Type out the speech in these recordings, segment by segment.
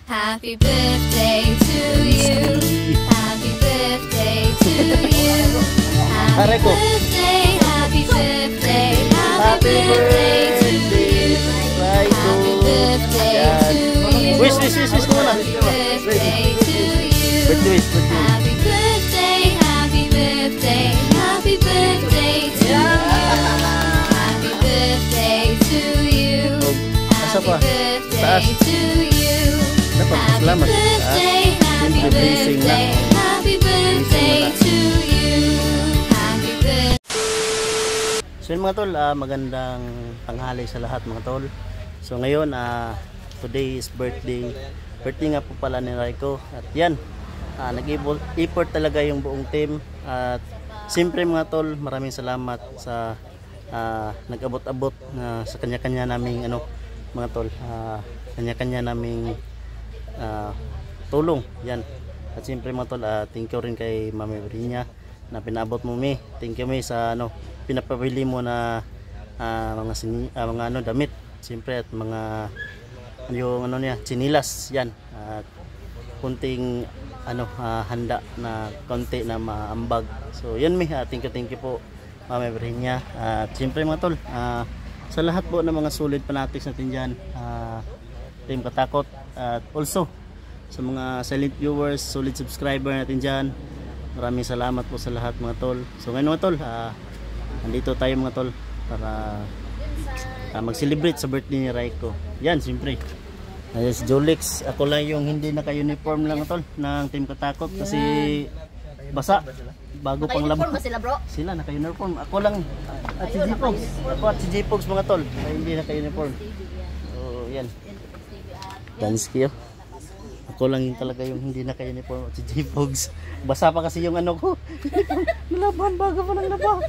Happy birthday to you. Happy birthday to you. Happy birthday, happy birthday, happy birthday to you. Happy birthday to you. Wish muna. Happy birthday to you. Wish. Happy birthday, happy birthday, happy birthday to you. Happy birthday to you. Happy birthday to you. Happy birthday, happy birthday, happy birthday to you. Happy birthday. So yun mga tol, magandang tanghali sa lahat mga tol. So ngayon, today is birthday. Birthday nga po pala ni Raiko. At yan, nag-effort talaga yung buong team. At siyempre mga tol, maraming salamat sa nag-abot-abot sa kanya-kanya naming mga tol, kanya-kanya naming tulong. Yan. At siyempre mga tol, thank you rin kay Mami Brinya na pinabot mo mi. Thank you mi sa pinapabili mo na mga damit. Siyempre at mga yung chinilas yan. At kunting handa na konti na maambag. So yan mi, thank you po Mami Brinya. At siyempre mga tol, sa lahat po ng mga solid fanatics natin dyan, Team Katakot, at also sa mga silent viewers, solid subscriber natin dyan, maraming salamat po sa lahat mga tol. So ngayon mga tol, nandito tayo mga tol para mag-celebrate sa birthday ni Raiko. Yan, siyempre si Jolix, ako lang yung hindi naka-uniform lang tol ng Team Katakot kasi basa. Bago pang labas. Ba sila, bro? Sila naka-uniform. Ako lang at si J-Pogs. Ako at si J-Pogs mga tol ay hindi naka-uniform. So yan. Dansky. Ako lang yung talaga yung hindi naka-uniform at si J-Pogs. Basa pa kasi yung ko. Nalaban bago pa ng laba.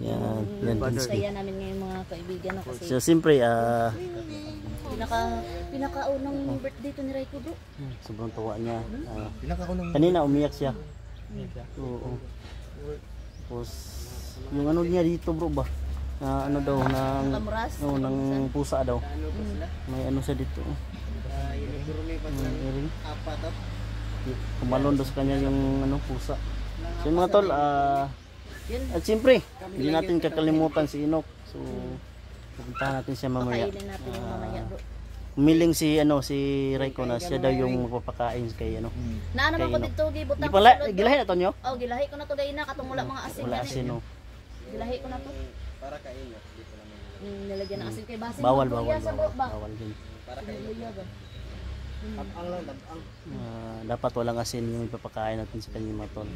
Yan. Yan Dansky. Saya namin ngayon mga kaibigan kasi. So siyempre pinakaunang birthday to ni Raiko, bro. Sobrang tuwa niya. Kanina umiyak siya. Oo. Tapos yung niya dito bro ba? Daw ng pusa daw. May siya dito. Kumalon daw sa kanya yung pusa. So yung mga tol, at siyempre, hindi natin kakalimutan si Inok. So pupuntahan natin siya mamaya. Umiling si Raiko na siya daw yung magpapakain kay Naano man ko dito gibutang. Gilahi na to nyo? Oh, gilahi ko na to gayna katong wala mga asin. Wala asin no. Gilahi ko na to. Para kain dito naman. Nilagyan ng asin kay basin. Bawal din. Para kain. Tabang lang, tabang. Dapat walang asin yung ipapakain natin sa kanya mga tol.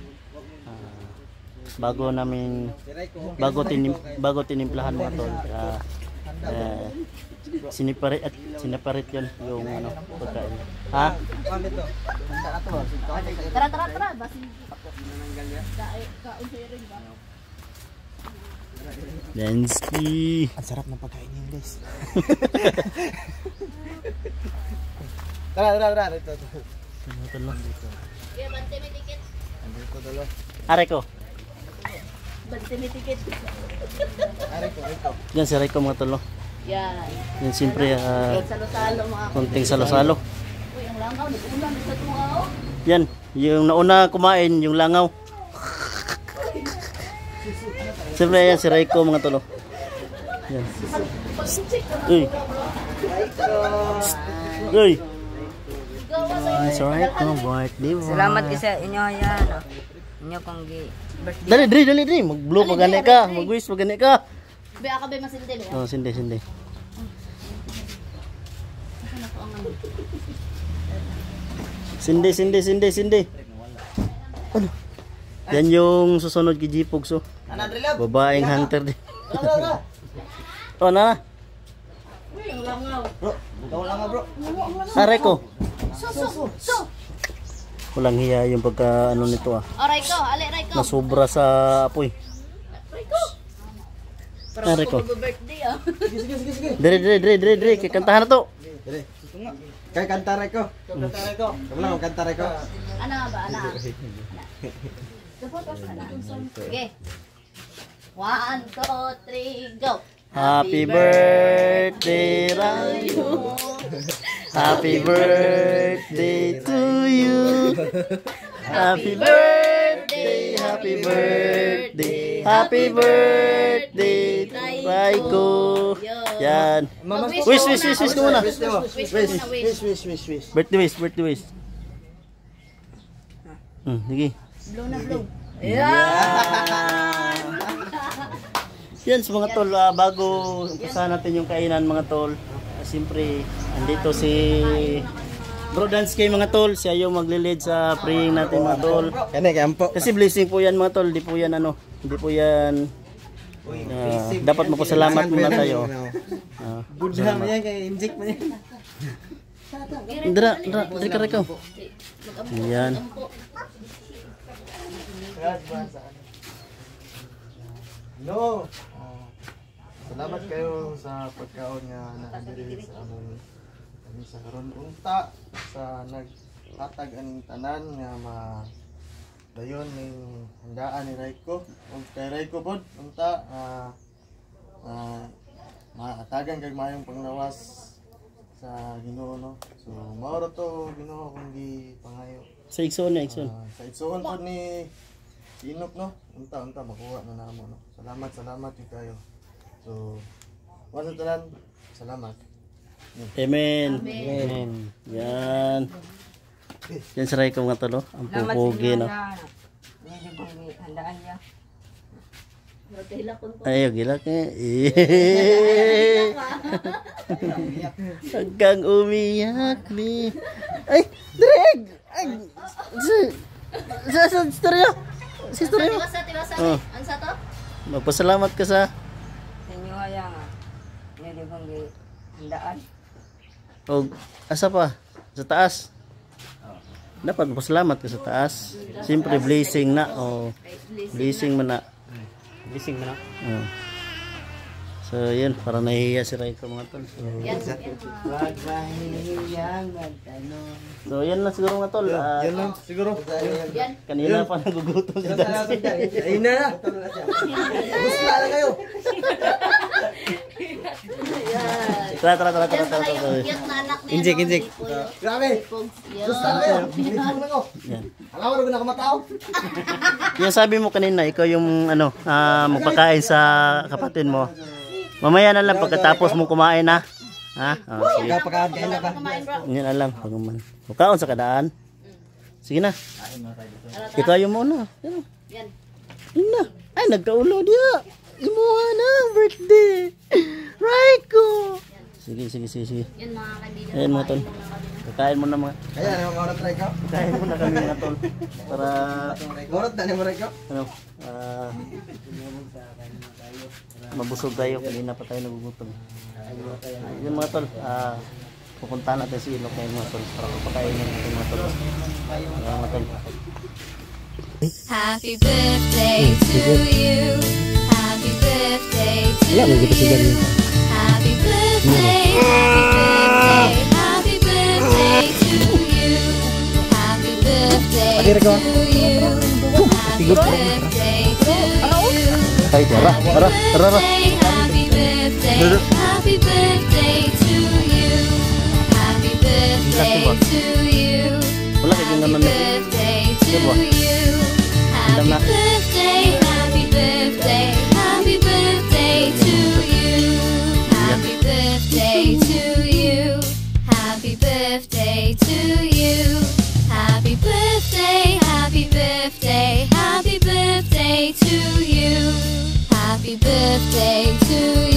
Bago tinimplahan mga tol. Siniparit yun yung pagkain. Ha? Tara basin. Dansky. Ang sarap ng pagkain niyo guys. Tara ito. Ito lang dito. Yeah, bante may ticket. Andito dalo. Raiko. Bante may ticket. Raiko. Yan si Raiko mga tol. Yan. Yan siyempre Salo-salo mga konting salo-salo. Uy, ang langaw, nag-ulam sa tuwa. Yan, yung nauna kumain, yung langaw. Siyempre yan si Raiko mga tol. Yan. Uy. It's alright, birthday. Salamat kasi inyo yan. Inyo kong birthday. Dali. Mag-blow pag gani ka. Mag-wish pag gani ka. Biya ka ba masindil? Oh, sindi. Sindi. Ano? Yan yung susunod kay J-Pogs. Babaeng hunter din. Oh, na. Uy, ang langaw. Bro, ikaw lang bro. Raiko. So. Walang hiya yung pagka nito Raiko, ali Raiko. Nasobra sa apoy. Raiko. Birthday Sige. Dire, kikantahan na to. Dire. Kay kanta Raiko. Kamu lang kanta Raiko. Ana ba, ana? Sige. 1, 2, 3, go! Happy birthday, Rayo. Happy birthday to you. Happy birthday, happy birthday, happy birthday, Raiko. Yan. Wish ko muna. Wish. Birthday wish. Sige. Blow na blow. Yan sa mga tol, bago umpisa natin yung kainan mga tol. Siyempre, andito si Bro Dansky mga tol. Siya yung maglilid sa praying natin mga tol. Kani kampo. Kasi blessing po yan mga tol. Hindi po yan dapat magpasalamat muna tayo. Budya mo yan kay inject mo yan. Dra ka. Yan. No. Salamat kayo sa pagkaon nga nakadiri sa among kami sa karon unta sa naghatag aning tanan nga dayon ning handaan ni Raiko. Ug kay Raiko pod unta maatagan kag mayong panglawas sa Ginoo no. So mao ra to Ginoo kung gi pangayo. Sa igsoon. Sa igsoon pod ni Inok no. Unta makuha na namo no. Salamat yung kayo. So, once and tanan, salamat. Amen. Yan. Yan sa Raiko mga tol. Ang pupugi no. Handaan niya. Ayaw, gilak Hanggang umiyak ni. Ay, Dreg! Ay, sa storya. Si storya. Tiwasa. Oh. Ano sa to? Magpasalamat ka sa Inyo haya nga. Hindi kong handaan. o asa pa? Sa taas. Dapat magpasalamat ka sa taas. Siyempre blessing na. O blessing man na. So yun, para nahihiya si Raiko mga tol. So yan lang siguro mga tol. Yan lang, siguro. Kanina pa nagugutom si Dansky. Ayun na. Busla na kayo. Tara. Injik. Grabe. Busla na kayo. Yan. Alam mo na kumatao. Yung sabi mo kanina, ikaw yung magpakain sa kapatid mo. Mamaya na lang pagkatapos mo kumain ha. Ha? Oh, sige. Pagkakain na ka. Yan na lang. Pagkaon sa kadaan. Sige na. Ikaw yung muna. Yan. Yun na. Ay, nagkaulo dia. Imuha na. Birthday. Raiko. Sige. Yan mga kaibigan. Ayan mga tol. Kakain mo na mga. Kaya ano mga oras Raiko? Kakain mo na kami mga tol. Para Oras na ni mo Raiko. mabusog tayo. Kanina pa tayo nagugutom. Yun mga tol. Pupunta natin si Inok ngayon mga tol. Para kapakain natin mga tol. Mga tol. Happy birthday to you. Happy birthday to you. Happy birthday, happy birthday, happy birthday to you. Happy birthday to you. Happy birthday to you. Ay, tara. Happy birthday to you. Happy birthday to you. Wala kayo naman na. Birthday to you. Happy birthday, happy birthday, happy birthday to you. Happy birthday to you. Happy birthday to you. Happy birthday, happy birthday, happy birthday to you. Happy birthday to you.